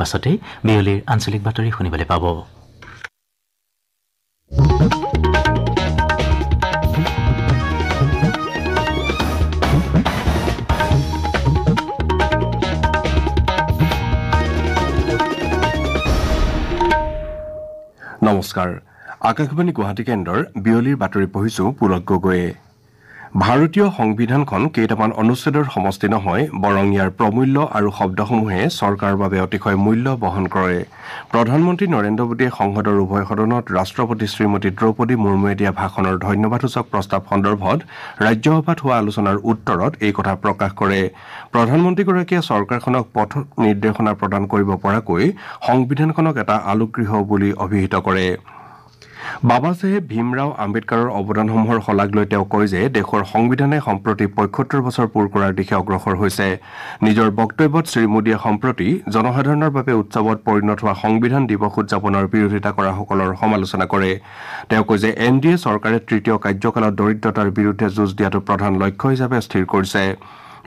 পাছতে বিয়লিৰ আঞ্চলিক বাতৰি শুনিবলৈ পাব। নমস্কাৰ, আকাশবাণী গুৱাহাটী কেন্দ্ৰৰ বিয়লিৰ বাতৰি পঢ়িছো পুলক গগৈয়ে। ভাৰতীয় সংবিধানখন কেইটামান অনুচ্ছেদৰ সমষ্টি নহয়, বৰং ইয়াৰ প্ৰমূল্য আৰু শব্দসমূহে চৰকাৰৰ বাবে অতিশয় মূল্য বহন কৰে। প্ৰধানমন্ত্ৰী নৰেন্দ্ৰ মোদীয়ে সংসদৰ উভয় সদনত ৰাষ্ট্ৰপতি শ্ৰীমতী দ্ৰৌপদী মুৰ্মুৱে দিয়া ভাষণৰ ধন্যবাদসূচক প্ৰস্তাৱ সন্দৰ্ভত ৰাজ্যসভাত হোৱা আলোচনাৰ উত্তৰত এই কথা প্ৰকাশ কৰে। প্ৰধানমন্ত্ৰীগৰাকীয়ে চৰকাৰখনক পথ নিৰ্দেশনা প্ৰদান কৰিব পৰাকৈ সংবিধানখনক এটা আলোকগৃহ বুলি অভিহিত কৰে। বাবা চাহেব ভীমৰাও আম্বেদকাৰৰ অৱদানসমূহৰ শলাগ লৈ তেওঁ কয় যে দেশৰ সংবিধানে সম্প্ৰতি ৭৫ বছৰ পূৰ কৰাৰ দিশে অগ্ৰসৰ হৈছে। নিজৰ বক্তব্যত শ্ৰীমোদীয়ে সম্প্ৰতি জনসাধাৰণৰ বাবে উৎসৱত পৰিণত হোৱা সংবিধান দিৱস উদযাপনৰ বিৰোধিতা কৰাসকলৰ সমালোচনা কৰে। তেওঁ কয় যে NDA চৰকাৰে তৃতীয় কাৰ্যকালত দৰিদ্ৰতাৰ বিৰুদ্ধে যুঁজ দিয়াটো প্ৰধান লক্ষ্য হিচাপে স্থিৰ কৰিছে।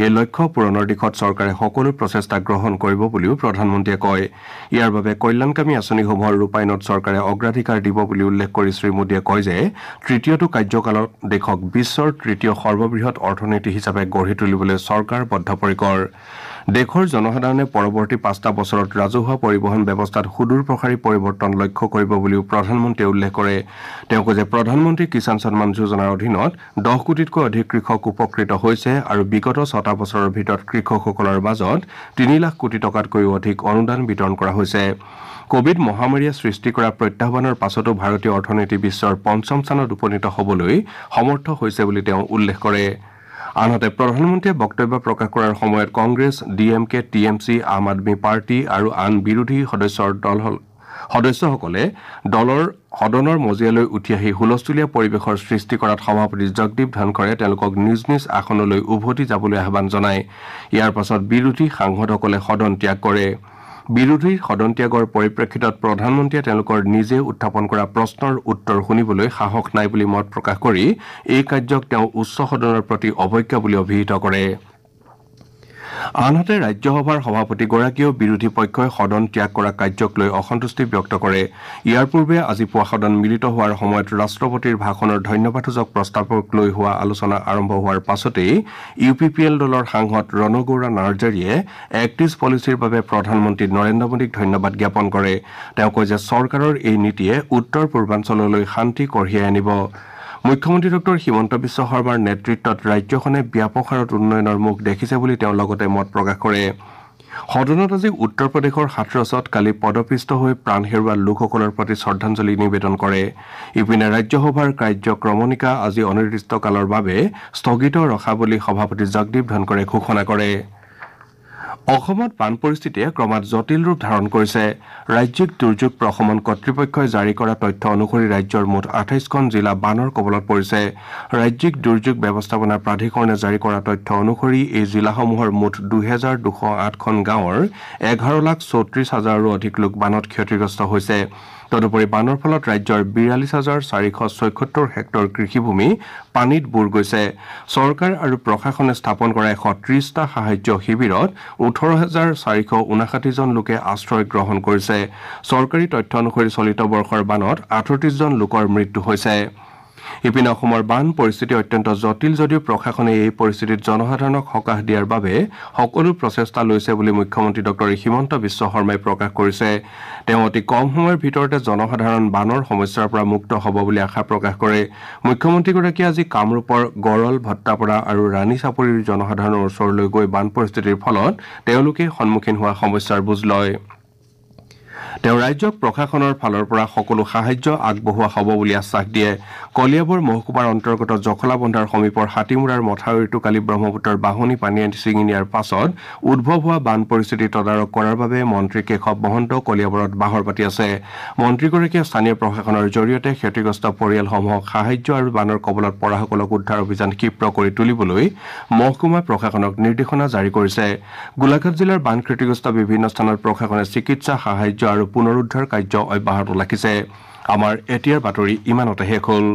এই লক্ষ্য পূৰণৰ দিশত চৰকাৰে সকলো প্ৰচেষ্টা গ্ৰহণ কৰিব বুলিও প্ৰধানমন্ত্ৰীয়ে কয়। ইয়াৰ বাবে কল্যাণকামী আঁচনিসমূহৰ ৰূপায়ণত চৰকাৰে অগ্ৰাধিকাৰ দিব বুলি উল্লেখ কৰি শ্ৰীমোদীয়ে কয় যে তৃতীয়টো কাৰ্যকালত দেশক বিশ্বৰ তৃতীয় সৰ্ববৃহৎ অৰ্থনীতি হিচাপে গঢ়ি তুলিবলৈ চৰকাৰ বদ্ধপৰিকৰ। দেশৰ জনসাধাৰণে পৰৱৰ্তী ৫টা বছৰত ৰাজহুৱা পৰিবহণ ব্যৱস্থাত সুদূৰ প্ৰসাৰী পৰিৱৰ্তন লক্ষ্য কৰিব বুলিও প্ৰধানমন্ত্ৰীয়ে উল্লেখ কৰে। তেওঁ কয় যে প্ৰধানমন্ত্ৰী কিষাণ সন্মান যোজনাৰ অধীনত 10 কোটিতকৈ অধিক কৃষক উপকৃত হৈছে আৰু বিগত 6টা বছৰৰ ভিতৰত কৃষকসকলৰ মাজত 3 লাখ কোটি টকাতকৈও অধিক অনুদান বিতৰণ কৰা হৈছে। কোভিড মহামাৰীয়ে সৃষ্টি কৰা প্ৰত্যাহ্বানৰ পাছতো ভাৰতীয় অৰ্থনীতি বিশ্বৰ ৫ম স্থানত উপনীত হ'বলৈ সমৰ্থ হৈছে বুলি তেওঁ উল্লেখ কৰে। আনহাতে প্ৰধানমন্ত্ৰীয়ে বক্তব্য প্ৰকাশ কৰাৰ সময়ত কংগ্ৰেছ, DMK, TMC, আম আদমী পাৰ্টি আৰু আন বিৰোধী সদস্যসকলে দলৰ সদনৰ মজিয়ালৈ উঠি আহি হুলস্থুলীয়া পৰিৱেশৰ সৃষ্টি কৰাত সভাপতি জগদীপ ধনখৰে তেওঁলোকক নিজ নিজ আসনলৈ উভতি যাবলৈ আহ্বান জনায়। ইয়াৰ পাছত বিৰোধী সাংসদসকলে সদন ত্যাগ কৰে। বিৰোধীৰ সদন ত্যাগৰ পৰিপ্ৰেক্ষিতত প্ৰধানমন্ত্ৰীয়ে তেওঁলোকৰ নিজে উত্থাপন কৰা প্ৰশ্নৰ উত্তৰ শুনিবলৈ সাহস নাই বুলি মত প্ৰকাশ কৰি এই কাৰ্যক তেওঁ উচ্চ সদনৰ প্ৰতি অৱজ্ঞা বুলি অভিহিত কৰে। আনহাতে ৰাজ্যসভাৰ সভাপতিগৰাকীয়েও বিৰোধী পক্ষই সদন ত্যাগ কৰা কাৰ্যক লৈ অসন্তুষ্টি ব্যক্ত কৰে। ইয়াৰ পূৰ্বে আজি পুৱা সদন মিলিত হোৱাৰ সময়ত ৰাষ্ট্ৰপতিৰ ভাষণৰ ধন্যবাদসূচক প্ৰস্তাৱক লৈ হোৱা আলোচনা আৰম্ভ হোৱাৰ পাছতেই UPPL দলৰ সাংসদ ৰণগৌৰা নাৰ্জাৰীয়ে এক্ট ইষ্ট পলিচিৰ বাবে প্ৰধানমন্ত্ৰী নৰেন্দ্ৰ মোদীক ধন্যবাদ জ্ঞাপন কৰে। তেওঁ কয় যে চৰকাৰৰ এই নীতিয়ে উত্তৰ পূৰ্বাঞ্চললৈ শান্তি কঢ়িয়াই আনিব। মুখ্যমন্ত্ৰী ডক্টৰ হিমন্ত বিশ্ব শৰ্মাৰ নেতৃত্বত ৰাজ্যখনে ব্যাপক হাৰত উন্নয়নৰ মুখ দেখিছে বুলি তেওঁ লগতে মত প্ৰকাশ কৰে। সদনত আজি উত্তৰ প্ৰদেশৰ হাথৰছত কালি পদপিষ্ট হৈ প্ৰাণ হেৰুওৱা লোকসকলৰ প্ৰতি শ্ৰদ্ধাঞ্জলি নিবেদন কৰে। ইপিনে ৰাজ্যসভাৰ কাৰ্যক্ৰমণিকা আজি অনিৰ্দিষ্টকালৰ বাবে স্থগিত ৰখা বুলি সভাপতি জগদীপ ধনখৰে ঘোষণা কৰে। অসমত বান পৰিস্থিতিয়ে ক্ৰমাৎ জটিল ৰূপ ধাৰণ কৰিছে। ৰাজ্যিক দুৰ্যোগ প্ৰশমন কৰ্তৃপক্ষই জাৰি কৰা তথ্য অনুসৰি ৰাজ্যৰ মুঠ 28খন জিলা বানৰ কবলত পৰিছে। ৰাজ্যিক দুৰ্যোগ ব্যৱস্থাপনা প্ৰাধিকৰণে জাৰি কৰা তথ্য অনুসৰি এই জিলাসমূহৰ মুঠ 2208খন গাঁৱৰ 11,34,000ৰো অধিক লোক বানত ক্ষতিগ্ৰস্ত হৈছে। তদুপৰি বানৰ ফলত ৰাজ্যৰ 42,476 হেক্টৰ কৃষিভূমি পানীত বুৰ গৈছে। চৰকাৰ আৰু প্ৰশাসনে স্থাপন কৰা 130টা সাহায্য শিবিৰত 18,459 জন লোকে আশ্ৰয় গ্ৰহণ কৰিছে। চৰকাৰী তথ্য অনুসৰি চলিত বৰ্ষৰ বানত 38 জন লোকৰ মৃত্যু হৈছে। ইপিনে অসমৰ বান পৰিস্থিতি অত্যন্ত জটিল যদিও প্ৰশাসনে এই পৰিস্থিতিত জনসাধাৰণক সকাহ দিয়াৰ বাবে সকলো প্ৰচেষ্টা লৈছে বুলি মুখ্যমন্ত্ৰী ডক্টৰ হিমন্ত বিশ্ব শৰ্মাই প্ৰকাশ কৰিছে। তেওঁ অতি কম সময়ৰ ভিতৰতে জনসাধাৰণ বানৰ সমস্যাৰ পৰা মুক্ত হ'ব বুলি আশা প্ৰকাশ কৰে। মুখ্যমন্ত্ৰীগৰাকীয়ে আজি কামৰূপৰ গড়ল, ভট্টাপাৰা আৰু ৰাণী চাপৰিৰ জনসাধাৰণৰ ওচৰলৈ গৈ বান পৰিস্থিতিৰ ফলত তেওঁলোকে সন্মুখীন হোৱা সমস্যাৰ বুজ লয়। তেওঁ ৰাজ্যক প্ৰশাসনৰ ফালৰ পৰা সকলো সাহায্য আগবঢ়োৱা হ'ব বুলি আশ্বাস দিয়ে। কলিয়াবৰ মহকুমাৰ অন্তৰ্গত জখলাবন্ধাৰ সমীপৰ হাতীমূৰাৰ মথাউৰিটো কালি ব্ৰহ্মপুত্ৰৰ বাঢ়নী পানীয়ে ছিঙি নিয়াৰ পাছত উদ্ভৱ হোৱা বান পৰিস্থিতি তদাৰক কৰাৰ বাবে মন্ত্ৰী কেশৱ মহন্ত কলিয়াবৰত বাহৰ পাতি আছে। মন্ত্ৰীগৰাকীয়ে স্থানীয় প্ৰশাসনৰ জৰিয়তে ক্ষতিগ্ৰস্ত পৰিয়ালসমূহক সাহায্য আৰু বানৰ কবলত পৰাসকলক উদ্ধাৰ অভিযান ক্ষীপ্ৰ কৰি তুলিবলৈ মহকুমা প্ৰশাসনক নিৰ্দেশনা জাৰি কৰিছে। গোলাঘাট জিলাৰ বান ক্ষতিগ্ৰস্ত বিভিন্ন স্থানত প্ৰশাসনে চিকিৎসা সাহায্য আৰু পুনৰুদ্ধাৰ কাৰ্য অব্যাহত ৰাখিছে। আমাৰ এতিয়াৰ বাতৰি ইমানতে শেষ হ'ল।